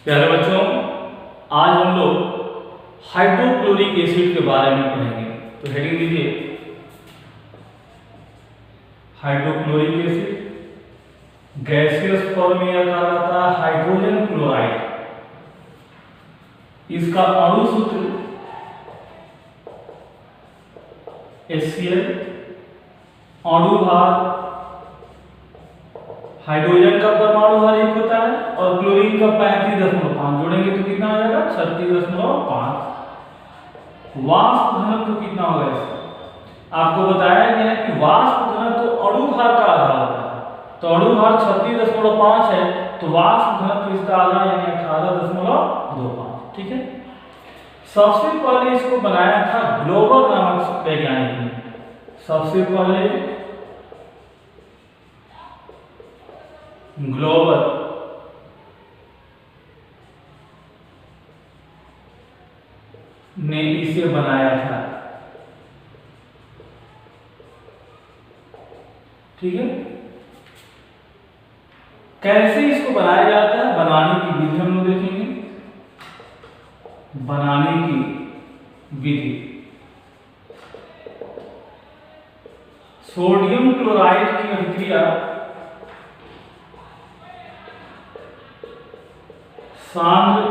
प्यारे बच्चों, आज हम लोग हाइड्रोक्लोरिक एसिड के बारे में पढ़ेंगे। तो हेडिंग दीजिए हाइड्रोक्लोरिक एसिड। गैसियस फॉर्म में यह कहलाता है हाइड्रोजन क्लोराइड। इसका अणु सूत्र HCl। अणु भार, हाइड्रोजन का परमाणु भार 1 होता है और क्लोरीन का 35.5 जोड़ेंगे तो कितना आ जाएगा 36.5। वाष्प घनत्व कितना होगा इसका? आपको बताया गया है कि वाष्प घनत्व अणु भार का आधा होता है। तो अणु भार 36.5 है तो वाष्प घनत्व इसका आधा यानी 18.25। ठीक है। सबसे पहले इसको बनाया था ग्लोबर नामक वैज्ञानिक ने। सबसे पहले ग्लोबर ने इसे बनाया था। ठीक है। कैसे इसको बनाया जाता है, बनाने की विधि हम लोग देखेंगे। बनाने की विधि, सोडियम क्लोराइड की अभिक्रिया सांद्र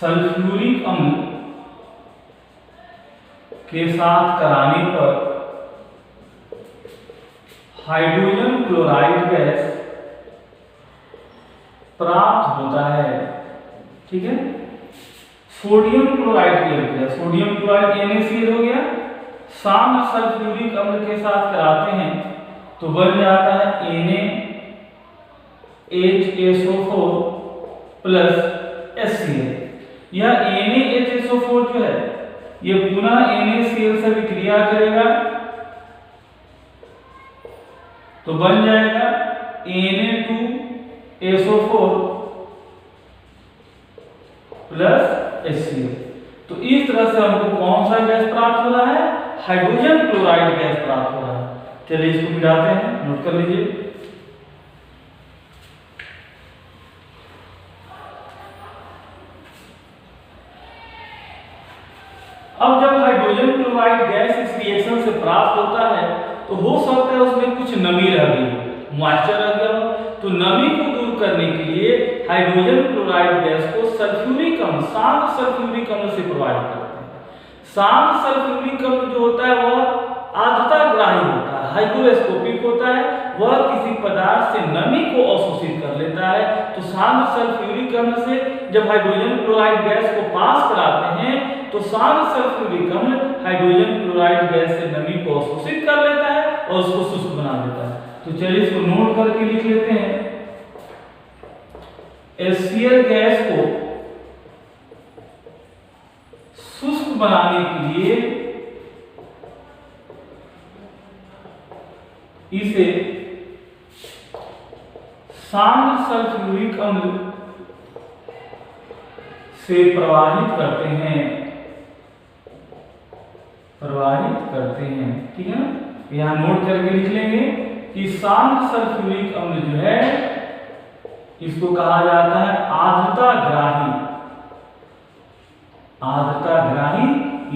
सल्फ्यूरिक अम्ल के साथ कराने पर हाइड्रोजन क्लोराइड गैस प्राप्त होता है। ठीक है। सोडियम क्लोराइड की अभिक्रिया, सोडियम क्लोराइड NaCl हो गया, सांद्र सल्फ्यूरिक अम्ल के साथ कराते हैं तो बन जाता है NaHSO4 प्लस HCl। यह NaHSO4 जो है ये पुनः NaCl से विक्रिया करेगा तो बन जाएगा Na2SO4 प्लस HCl। तो इस तरह से हमको कौन सा गैस प्राप्त हो रहा है? हाइड्रोजन क्लोराइड गैस प्राप्त हो रहा है। चलिए इसको मिटाते हैं, नोट कर लीजिए। अब जब हाइड्रोजन क्लोराइड गैस इस रिएक्शन से प्राप्त होता है तो हो सकता है उसमें कुछ नमी रह गई हो, मॉइस्चर रह गया हो। तो नमी को दूर करने के लिए हाइड्रोजन क्लोराइड गैस को सल्फ्यूरिक अम्ल, सांद्र सल्फ्यूरिक अम्ल से प्रोवाइड करते हैं। सांद्र सल्फ्यूरिक अम्ल जो होता है वह आर्द्रताग्राही होता है, हाइग्रोस्कोपिक होता है। वह किसी पदार्थ से नमी को अवशोषित कर लेता है। तो सांद्र सल्फ्यूरिक अम्ल से जब हाइड्रोजन क्लोराइड गैस को पास कराते हैं तो सांद्र सल्फ्यूरिक अम्ल हाइड्रोजन क्लोराइड गैस से नमी को अवशोषित कर लेता है और उसको शुष्क बना देता है। तो चलिए इसको नोट करके लिख लेते हैं। HCl गैस को शुष्क बनाने के लिए इसे सांद्र सल्फ्यूरिक अम्ल से प्रवाहित करते हैं। ठीक है ना। यहां नोट करके लिख लेंगे कि सांद्र सल्फ्यूरिक अम्ल जो है इसको कहा जाता है आर्द्रताग्राही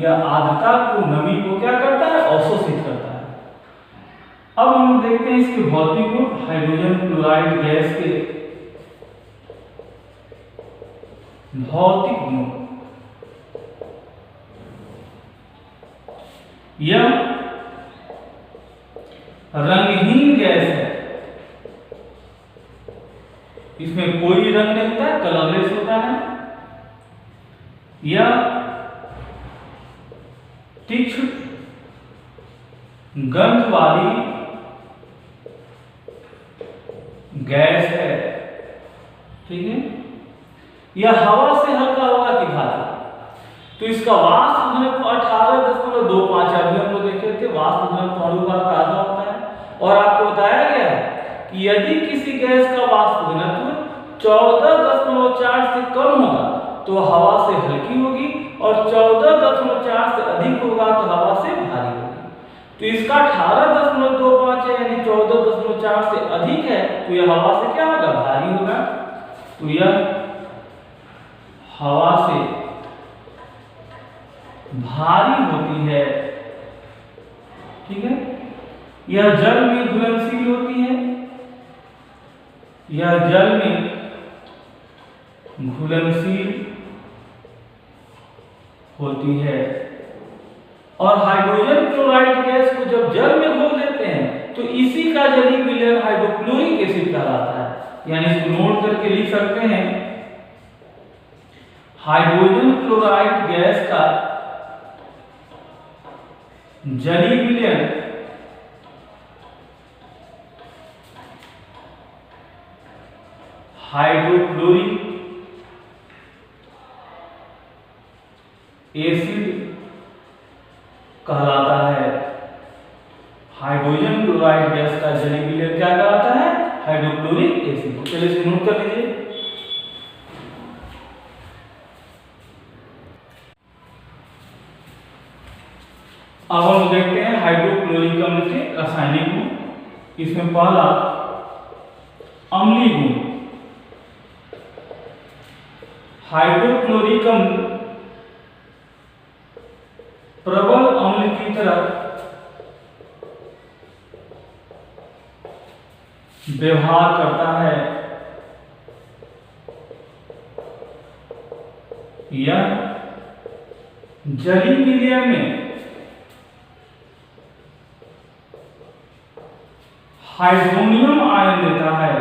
या आर्द्रता को, नमी को क्या करता है? अवशोषित करता है। अब हम देखते हैं इसके भौतिक गुण। हाइड्रोजन क्लोराइड गैस के भौतिक गुण, यह रंगहीन गैस है। इसमें कोई रंग नहीं होता है, कलरलेस होता है। यह तीक्ष्ण गंध वाली गैस है। ठीक है। यह हवा से हल्का होगा कि भारी। तो इसका वाष्प घनत्व 18.25 अभी हम लोग देखे थे। वाष्प घनत्व अणु भार का आधा होता है। और आपको बताया गया है कि यदि किसी गैस का वाष्प घनत्व 14.4 से कम होगा तो हवा से हल्की होगी और 14.4 से अधिक होगा तो हवा से भारी होगी। तो इसका 18.25 है यानी 14.4 4 से अधिक है तो यह हवा से क्या होगा, भारी होगा। तो यह हवा से भारी होती है, ठीक है। यह जल में घुलनशील होती है, यह जल में घुलनशील होती है। और हाइड्रोजन क्लोराइड गैस को जब जल में घोल देते हैं तो इसी का जलीय विलयन हाइड्रोक्लोरिक एसिड कहलाता है। यानी इसको नोट करके लिख सकते हैं, हाइड्रोजन क्लोराइड गैस का जलीय विलयन हाइड्रोक्लोरिक एसिड कहलाता है। हाइड्रोजन क्लोराइड गैस का जलीय विलयन क्या कहलाता है, हाइड्रोक्लोरिक एसिड। चलिए इसे नोट कर लीजिए। अब हम देखते हैं हाइड्रोक्लोरिक अम्ल के रासायनिक गुण। इसमें पहला अम्लीय गुण। हाइड्रोक्लोरिक अम्ल प्रबल अम्ल की तरह व्यवहार करता है। यह जलीय विलयन में हाइड्रोनियम आयन देता है,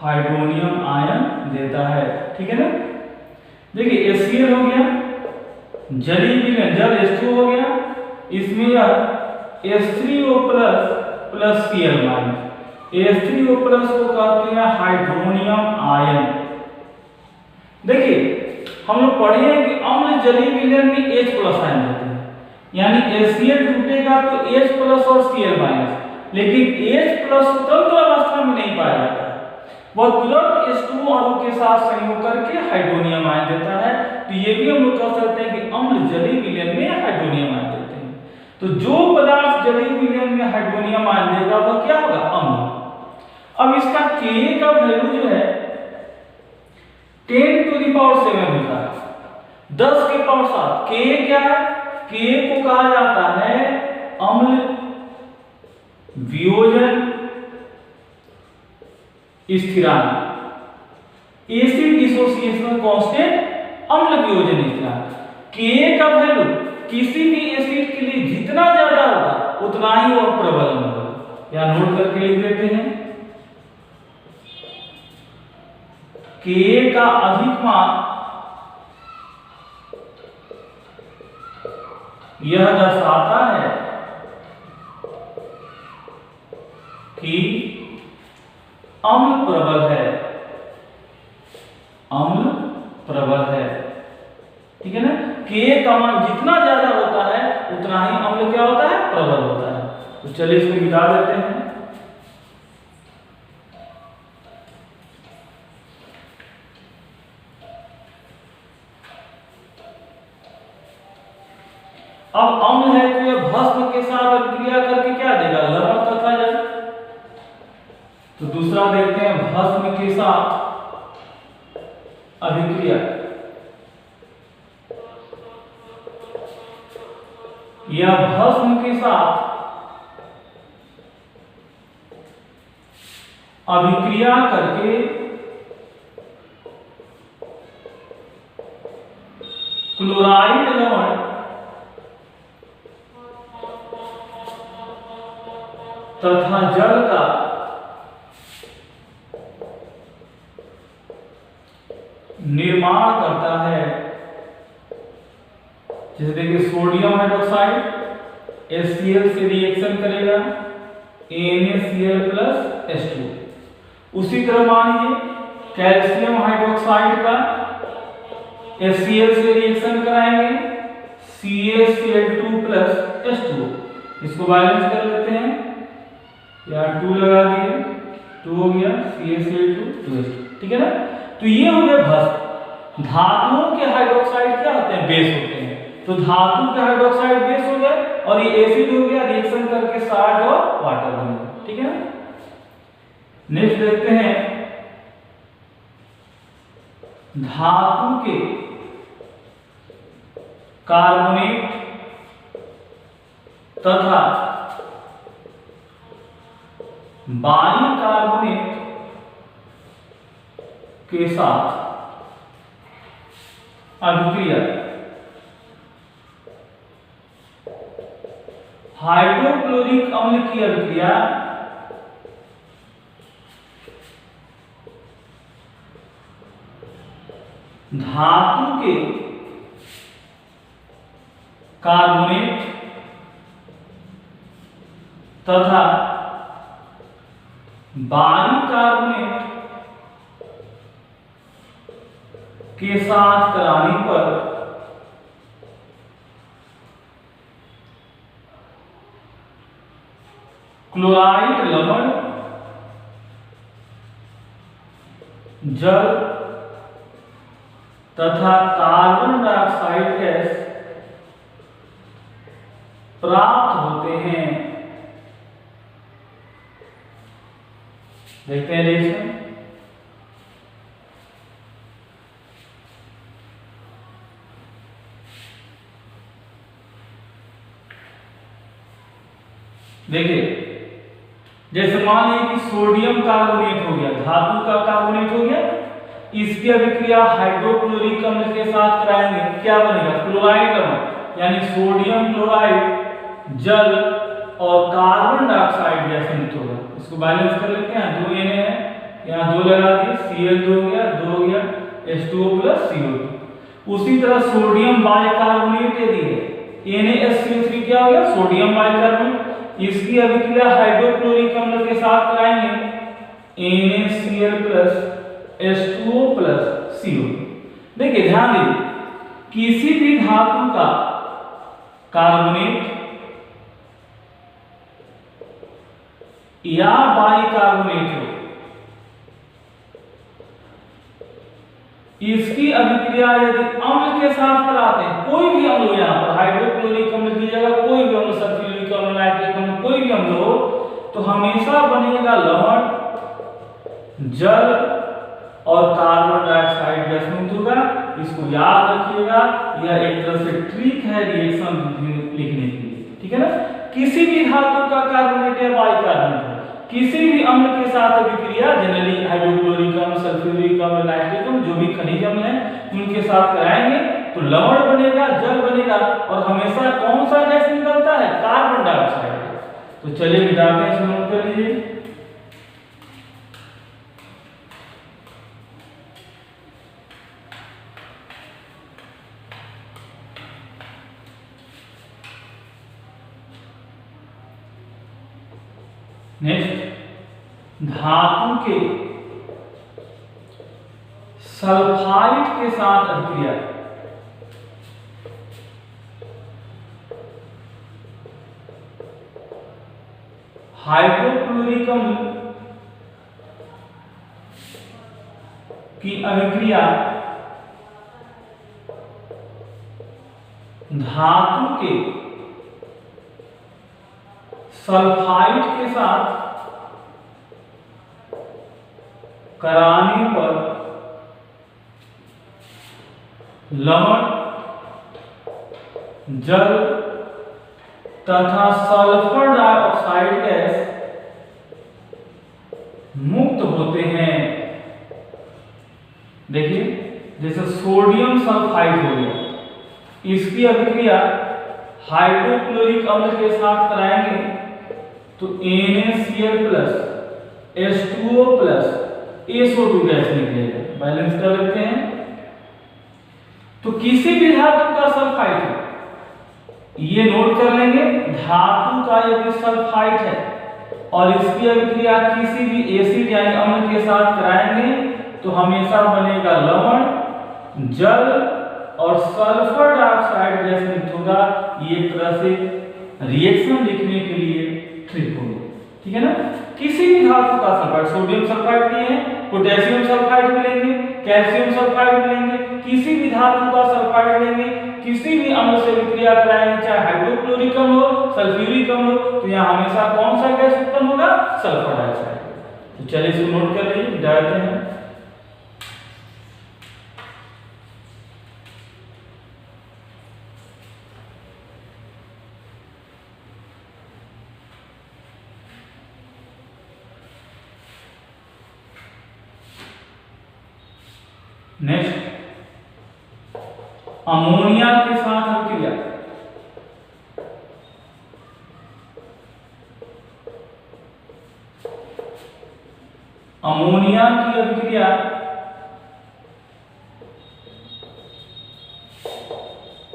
हाइड्रोनियम आयन देता है, ठीक है ना। देखिए HCl हो गया, जलीय विलयन जल H2 हो गया, इसमें यह H3O plus Cl minus. H3O plus को कहते हैं हाइड्रोनियम आयन। देखिए हम लोग पढ़े हैं कि अम्ल जलीय विलयन में H प्लस आयन होते हैं, यानी HCl टूटेगा तो H प्लस और Cl माइनस, लेकिन H प्लस स्वतंत्र अवस्था में नहीं पाया जाता है, वह तुरंत H2 अणु के साथ संयोग करके हाइड्रोनियम आयन देता है। तो ये भी हम लोग कह सकते हैं कि अम्ल जलीय विलयन में हाइड्रोनियम आयन देते हैं। तो जो पदार्थ जलीय विलयन में हाइड्रोनियम आयन देगा वह क्या होगा, अम्ल। अब इसका Ka का वैल्यू जो है 10⁻⁷ होता है, 10 के पावर 7। Ka क्या है, Ka को कहा जाता है अम्ल वियोजन स्थिरांक, एसिड डिसोसिएशन कांस्टेंट अम्ल वियोजन स्थिरांक। Ka का वैल्यू किसी भी एसिड के लिए जितना ज्यादा होगा उतना ही वह प्रबल अम्ल होगा। या नोट करके लिख देते हैं, Ka का अधिक मान यह दर्शाता है कि अम्ल प्रबल है, अम्ल प्रबल है, ठीक है ना। Ka का मान जितना ज्यादा होता है उतना ही अम्ल क्या होता है, प्रबल होता है। तो चलिए इसको मिटा देते हैं। अब अम्ल है तो यह भस्म के साथ अभिक्रिया करके क्या देगा, लवण तथा जल। तो दूसरा देखते हैं भस्म के साथ अभिक्रिया। यह भस्म के साथ अभिक्रिया करके क्लोराइड लवण तथा जल का निर्माण करता है। जैसे देखिए सोडियम हाइड्रोक्साइड HCl से रिएक्शन करेगा NaCl प्लस H2। उसी तरह मानिए कैल्शियम हाइड्रोक्साइड का HCl से रिएक्शन कराएंगे CaCl2 प्लस H2। इसको बैलेंस कर लेते हैं, यहाँ 2 लगा दिए, 2 हो गया CaCl2 2H2, ठीक है ना। तो ये हो गया भस्म। धातुओं के हाइड्रोक्साइड क्या होते हैं, बेस होते हैं। तो धातु के हाइड्रोक्साइड बेस हो गए और ये एसिड हो गया, रिएक्शन करके साल्ट और वाटर बन गया। ठीक है ना। नेक्स्ट देखते हैं धातु के कार्बोनेट तथा बाइकार्बोनेट के साथ अभिक्रिया हाइड्रोक्लोरिक अम्ल की अभिक्रिया धातु के कार्बोनेट तथा बाइकार्बोनेट के साथ कराने पर क्लोराइड लवण जल तथा कार्बन डाइऑक्साइड गैस प्राप्त होते हैं। देखते हैं रिएक्शन। देखिए जैसे मान लीजिए कि सोडियम कार्बोनेट हो गया, धातु का कार्बोनेट हो गया, इसकी अभिक्रिया हाइड्रोक्लोरिक अम्ल के साथ कराएंगे, क्या बनेगा? क्लोराइड लवण यानी सोडियम क्लोराइड जल और कार्बन डाइऑक्साइड गैस मुक्त होगा। इसको बैलेंस कर लेते हैं, 2 Na है, यहाँ 2 लगा दिए, Cl2 हो गया, 2 हो गया, H2O प्लस CO2। उसी तरह सोडियम बाइकार्बोनेट यदि है, NaSCO3 क्या हो गया? सोडियम बाइकार्बोनेट, इसकी अभिक्रिया हाइड्रोक्लोरिक अम्ल के साथ कराएंगे, NaCl plus H2O plus CO2। देखिए ध्यान दीजिए, किसी भी धातु का कार्बोनेट या बाइकार्बोनेट हो, इसकी अभिक्रिया यदि अम्ल के साथ कराते हैं, कोई भी अम्ल हो, यहाँ पर हाइड्रोक्लोरिक अम्ल की जगह कोई भी अम्ल, सल्फ्यूरिक अम्ल, नाइट्रिक अम्ल, कोई भी अम्ल हो, तो हमेशा बनेगा लवण जल और कार्बन डाइऑक्साइड गैस मुक्त होगा। इसको याद रखिएगा, यह एक तरह से ट्रिक है रिएक्शन लिखने के लिए, ठीक है ना। किसी भी धातु का कार्बोनेट या बाइकार्बोनेट हो, किसी भी अम्ल के साथ अभिक्रिया, जनरली हाइड्रोक्लोरिक अम्ल, सल्फ्यूरिक अम्ल, नाइट्रिक अम्ल, जो भी खनिज अम्ल हैं उनके साथ कराएंगे तो लवण बनेगा, जल बनेगा और हमेशा कौन सा गैस निकलता है? Carbon dioxide. तो चलिए मिटाते हैं, नोट कर लीजिए। नेक्स्ट, धातु के सल्फाइड के साथ अभिक्रिया हाइड्रोक्लोरिक अम्ल की अभिक्रिया धातु के सल्फाइड के साथ कराने पर लवण जल तथा सल्फर डाइऑक्साइड गैस मुक्त होते हैं। देखिए जैसे सोडियम सल्फाइड हो गया, इसकी अभिक्रिया हाइड्रोक्लोरिक अम्ल के साथ कराएंगे तो NaCl plus H2O plus SO2 gas निकलेगा। बैलेंस कर लेते हैं। तो किसी भी धातु का सल्फाइड है, ये नोट कर लेंगे, धातु का यदि सल्फाइड है और इसकी अभिक्रिया किसी भी एसिड यानी अम्ल के साथ कराएंगे तो हमेशा बनेगा लवण जल और सल्फर डाइऑक्साइड गैस मुक्त होगा। ये एक तरह से रिएक्शन लिखने के लिए ट्रिक होगी, ठीक है ना। किसी भी धातु का सल्फाइड, सोडियम सल्फाइड लिए हैं, पोटेशियम सल्फाइड भी लेंगे, कैल्शियम सल्फाइड भी लेंगे, किसी भी धातु का सल्फाइड लेंगे किसी भी अम्ल से विक्रिया कराएंगे, चाहे हाइड्रोक्लोरिक अम्ल हो, सल्फ्यूरिक अम्ल हो, तो यहाँ हमेशा कौन सा गैस उत्पन्न होगा? Sulphur dioxide. तो चलिए इसको नोट कर लीजिए, जाते हैं। नेक्स्ट, अमोनिया के साथ अभिक्रिया। अमोनिया की अभिक्रिया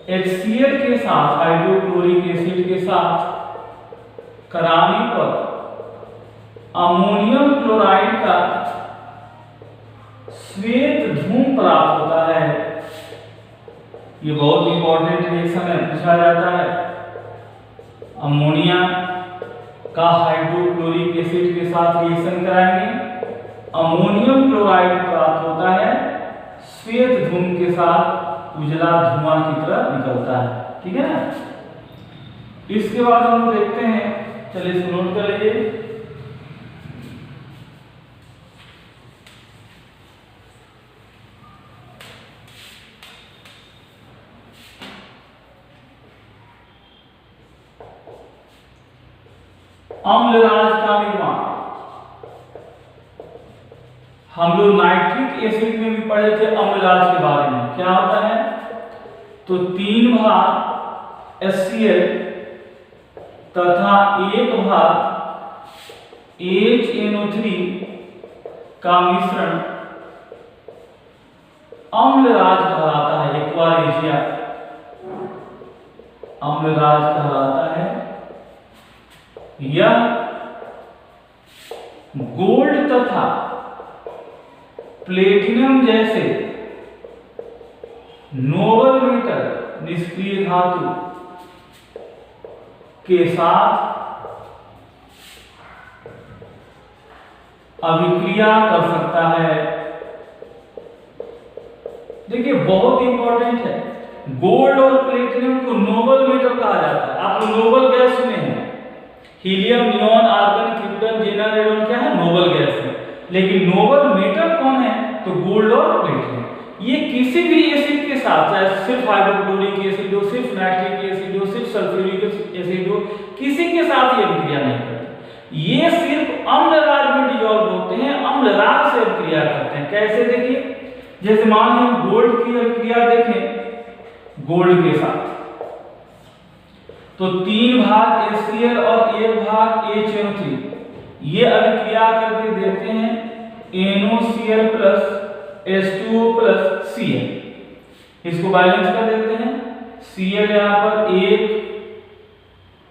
HCl के साथ, हाइड्रोक्लोरिक एसिड के साथ कराने पर अमोनियम क्लोराइड का श्वेत धूम प्राप्त होता है। ये बहुत इंपॉर्टेंट रिएक्शन है, पूछा जाता है। अमोनिया का हाइड्रोक्लोरिक एसिड के साथ रिएक्शन कराएंगे, अमोनियम क्लोराइड प्राप्त होता है, श्वेत धूम के साथ उजला धुआं की तरह निकलता है। ठीक है ना? इसके बाद हम देखते हैं, चलिए इसको नोट कर लीजिए। अम्लराज का निर्माण। हम लोग नाइट्रिक एसिड में भी पढ़े थे अम्लराज के बारे में। क्या होता है? तो 3 भाग HCl तथा 1 भाग HNO3 का मिश्रण अम्लराज कहलाता है। एक्वारेजिया अम्लराज कहलाता है। यह गोल्ड तथा प्लेटिनम जैसे नोबल मेटल निष्क्रिय धातु के साथ अभिक्रिया कर सकता है। देखिए बहुत इंपॉर्टेंट है, गोल्ड और प्लेटिनम को नोबल मेटल कहा जाता है। आप नोबल गैस सुने हैं, हीलियम, नियॉन, आर्गन, क्रिप्टन, जेनर, रेडॉन क्या है? नोबल गैस है। लेकिन नोबल मेटल कौन है? तो गोल्ड और प्लेटिनम। ये किसी भी एसिड के साथ, चाहे सिर्फ हाइड्रोक्लोरिक एसिड हो, सिर्फ नाइट्रिक एसिड हो, सिर्फ सल्फ्यूरिक एसिड हो, किसी के साथ ये अभिक्रिया नहीं करते। ये सिर्फ अम्लराज में डिसॉल्व होते हैं, अम्लराज से अभिक्रिया करते हैं। कैसे? देखिए, जैसे मान लीजिए गोल्ड की अभिक्रिया देखें गोल्ड के साथ, तो 3 भाग HCl और 1 भाग HNO3 ये अभिक्रिया करके देते हैं NOCl plus H2O plus Cl। इसको बैलेंस कर देते हैं। Cl यहाँ पर 1,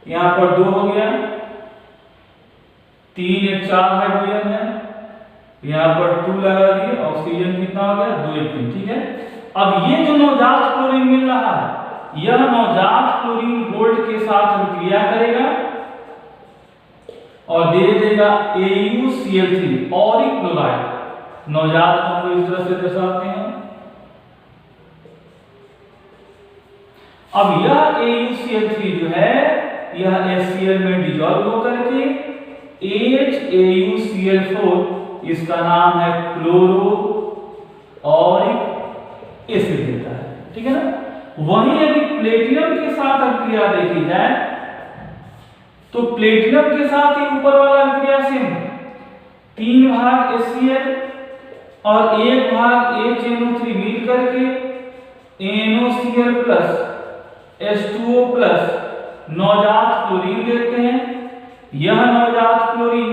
यहाँ पर 2 हो गया, 3 1 4 हाइड्रोजन है, यहाँ पर 2 लगा दिए, ऑक्सीजन कितना हो गया? 2 1 3। ठीक है। अब ये जो नवजात क्लोरीन मिल रहा है, यह नवजात क्लोरीन गोल्ड के साथ अभिक्रिया करेगा और दे देगा AuCl3 ऑरिक क्लोराइड। नवजात को हम इस तरह से दर्शाते हैं। अब यह AuCl3 जो है, यह HCl में डिसॉल्व होकर के HAuCl4 इसका नाम है क्लोरो ऑरिक एसिड देता है। ठीक है ना? वहीं यदि प्लेटिनम के साथ अभिक्रिया देखी जाए, तो प्लेटिनम के साथ ही ऊपर वाला अभिक्रिया सेम, 3 भाग HCl और 1 भाग HNO3 मिल करके NOCl प्लस H2O प्लस नवजात क्लोरीन देते हैं। यह नवजात क्लोरीन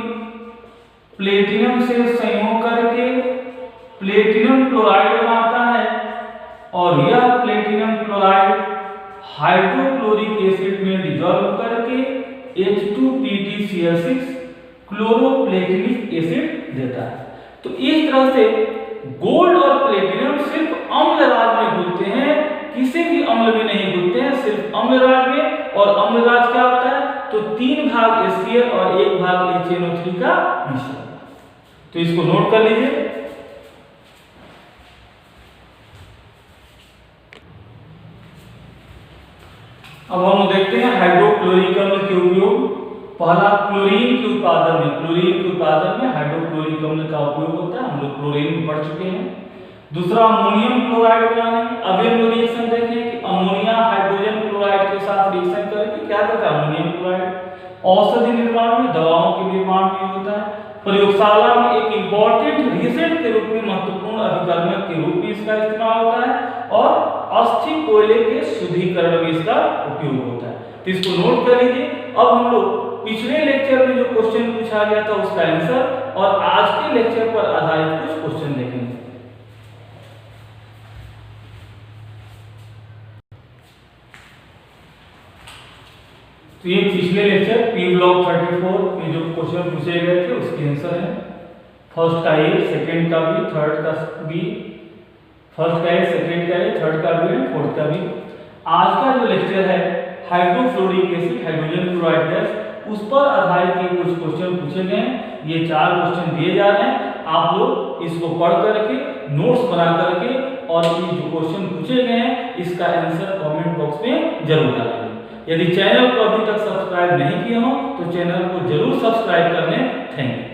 प्लेटिनम से संयोग करके प्लेटिनम क्लोराइड बनाता है और यह प्लेटिनम क्लोराइड हाइड्रोक्लोरिक एसिड में डिसॉल्व करके H2PtCl6 क्लोरोप्लेटिनिक एसिड देता है। तो इस तरह से गोल्ड और प्लेटिनम सिर्फ अम्लराज में घुलते हैं, किसी भी अम्ल में नहीं घुलते हैं, सिर्फ अम्लराज में। और अम्लराज क्या होता है? तो 3 भाग HCl और 1 भाग HNO3 का मिश्रण। तो इसको नोट कर लीजिए। अब हम देखते हैं हाइड्रोक्लोरिक अम्ल के उपयोग। पहला, क्लोरीन के उत्पादन में हाइड्रोक्लोरिक अम्ल का उपयोग होता है, हम लोग क्लोरीन में पढ़ चुके हैं। दूसरा, अमोनियम क्लोराइड बनाने में। अब हम रिएक्शन देखें कि अमोनिया हाइड्रोजन क्लोराइड के साथ रिएक्शन करके क्या करता है अमोनियम क्लोराइड। औषधि निर्माण में, दवाओं के निर्माण में होता है। प्रयोगशाला में एक इंपॉर्टेंट रिएजेंट के रूप में, महत्वपूर्ण अभिकर्मक के रूप में इसका इस्तेमाल होता है। और अस्थि कोयले के शुद्धिकरण में इसका उपयोग होता है। तो इसको नोट कर लीजिए। अब हम लोग पिछले लेक्चर में जो क्वेश्चन पूछा गया था उसका आंसर और आज के लेक्चर पर आधारित कुछ क्वेश्चन देखेंगे। तो ये पिछले लेक्चर पी ब्लॉक 34 में जो क्वेश्चन पूछे गए थे उसके आंसर है। फर्स्ट का ए, सेकंड का बी, थर्ड का बी, फर्स्ट का ए, सेकंड का ए, थर्ड का बी एंड फोर्थ का बी। आज का जो लेक्चर है hydrofluoric acid, hydrogen chloride gas, उस पर आधारित के कुछ क्वेश्चन पूछे गए हैं। ये 4 क्वेश्चन दिए जा रहे हैं, आप लोग इसको पढ़ करके नोट्स बना करके और ये जो क्वेश्चन पूछे गए हैं इसका आंसर कमेंट बॉक्स में जरूर डालेंगे। यदि चैनल को अभी तक सब्सक्राइब नहीं किया हो तो चैनल को जरूर सब्सक्राइब कर लें। Thank you.